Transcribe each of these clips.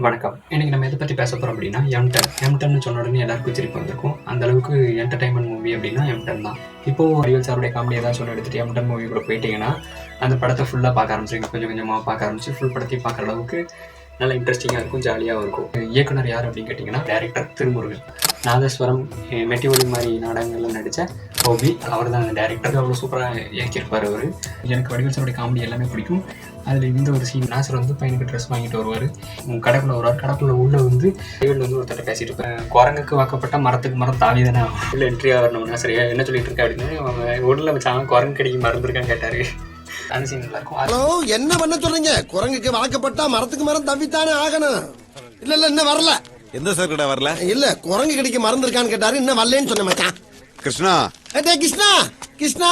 வணக்கம். இன்னைக்கு நம்ம எத பத்தி பேச போறோம் அப்படின்னா, எம்டன். எம்டன்னு சொன்ன உடனே எல்லாருக்கும் சிரிப்பு வந்திருக்கும். அந்த அளவுக்கு என்டர்டெயின்மென்ட் மூவி அப்படின்னா எம்டன் தான். இப்போ வடிவேல் சாருடைய காமெடி ஏதாச்சும் ஒண்ணு எடுத்துட்டு எம்டன் மூவிக்குள்ள போயிட்டீங்கன்னா, அந்த படத்த ஃபுல்லா பார்க்க ஆரம்பிச்சிருவீங்க. கொஞ்சம் கொஞ்சமா பார்க்க ஆரம்பிச்சு ஃபுல் படத்தையும் பார்க்குற அளவுக்கு நல்லா இன்ட்ரெஸ்டிங்கா இருக்கும், ஜாலியாவும் இருக்கும். இயக்குனர் யார் அப்படின்னு கேட்டிங்கன்னா, டைரக்டர் திருமுருகன். நாதஸ்வரம், மெட்டி ஒலி மாதிரி நாடகங்கள்ல நடித்த கோபி அவர் தான் அந்த டைரக்டர். அவ்வளோ சூப்பராக இயக்கியிருப்பார் அவர். எனக்கு வடிவேல் சாருடைய காமெடி எல்லாமே பிடிக்கும். அதில் இந்த ஒரு சீன், நாசர் வந்து பையனுக்கு ட்ரெஸ் வாங்கிட்டு வருவார். கடைக்குள்ள வருவார். கடைக்குள்ள உள்ள வந்து வடிவேல் வந்து ஒருத்தர் பேசிட்டு இருப்பேன், குரங்குக்கு வாக்கப்பட்ட மரத்துக்கு மரம் தாவி தானே உள்ள என்ட்ரி ஆகணும். நாசரியா என்ன சொல்லிட்டு இருக்கா அப்படின்னு அவங்க உள்ள வச்சாங்க, குரங்கு கடிக்கு மறந்துருக்கான்னு கேட்டாரு. அந்த சீன் நல்லா இருக்கும். ஹலோ, என்ன பண்ண சொல்றீங்க? குரங்குக்கு வாக்கப்பட்டா மரத்துக்கு மரம் தவித்தானே ஆகணும். இல்ல இன்னும் வரல. எந்த சார் கடை வரல? இல்ல, குரங்கு கடிக்கு மறந்துருக்கான்னு கேட்டாரு. இன்னும் வரலன்னு சொன்ன மச்சான். கிருஷ்ணா, கிருஷ்ணா கிருஷ்ணா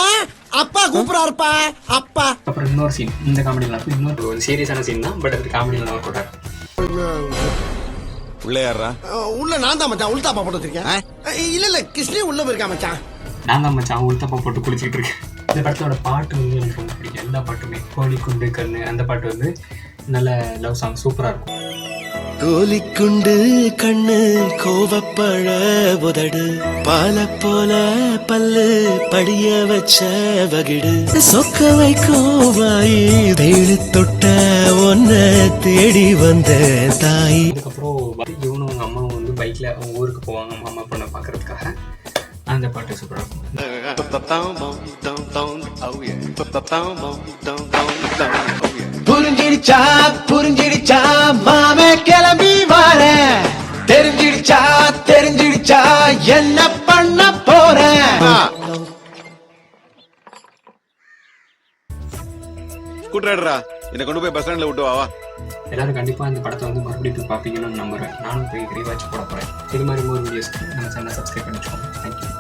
அப்பா கூப்பிடாருப்பா அப்பா. அப்புறம் இன்னொரு சீன், இந்த காமெடி நல்லா இருக்கும். இன்னொரு ஒரு சீரியஸான சீன் தான், பட் அது காமெடி நல்லா ஒர்க் அவுட் ஆகும். உள்ள யாரா? உள்ள நான் தான் மச்சான் உள்தாப்பா போட்டு வச்சிருக்கேன். இல்ல கிருஷ்ணே உள்ள போயிருக்கா மச்சான். நான் தான் மச்சான் உள்தப்பா போட்டு குளிச்சுக்கிட்டு இருக்கேன். இந்த படத்தோட பாட்டு வந்து எனக்கு ரொம்ப பிடிக்கும். எல்லா பாட்டுமே, கோழி குண்டு கண்ணு அந்த பாட்டு வந்து நல்ல லவ் சாங், சூப்பரா இருக்கும். கோலிக்குண்டு கண்ணு கோவப்பழ உதடு பால போல பல்லு படிய வச்ச வகிடு சொக்க வைக்கும் வாயி தேடி தொட்ட ஒன்ன தேடி வந்த தாய். அதுக்கப்புறம் இவனும் அவங்க அம்மாவும் வந்து பைக்ல அவங்க ஊருக்கு போவாங்க அம்மா பொண்ணை பாக்குறதுக்காக. அந்த பாட்டு சூப்பரா இருக்கும். புரிஞ்சிடுச்சா புரிஞ்சிடுச்சா மாமே கிளம்பி வார தெரிஞ்சிடுச்சா தெரிஞ்சிடுச்சா என்ன பண்ண போறேன். கூட்டுறாடுறா, என்னை கொண்டு போய் பஸ் ஸ்டாண்ட்ல விட்டு வா. எல்லாரும் கண்டிப்பா இந்த படத்தை வந்து மறுபடியும் போய் பார்ப்பீங்கன்னு நம்புறேன். நானும் போய் ரீவாட்ச் போட போறேன். இது மாதிரி ஒரு வீடியோஸ்க்கு நம்ம சேனலை சப்ஸ்கிரைப் பண்ணிக்கோங்க. தேங்க்யூ.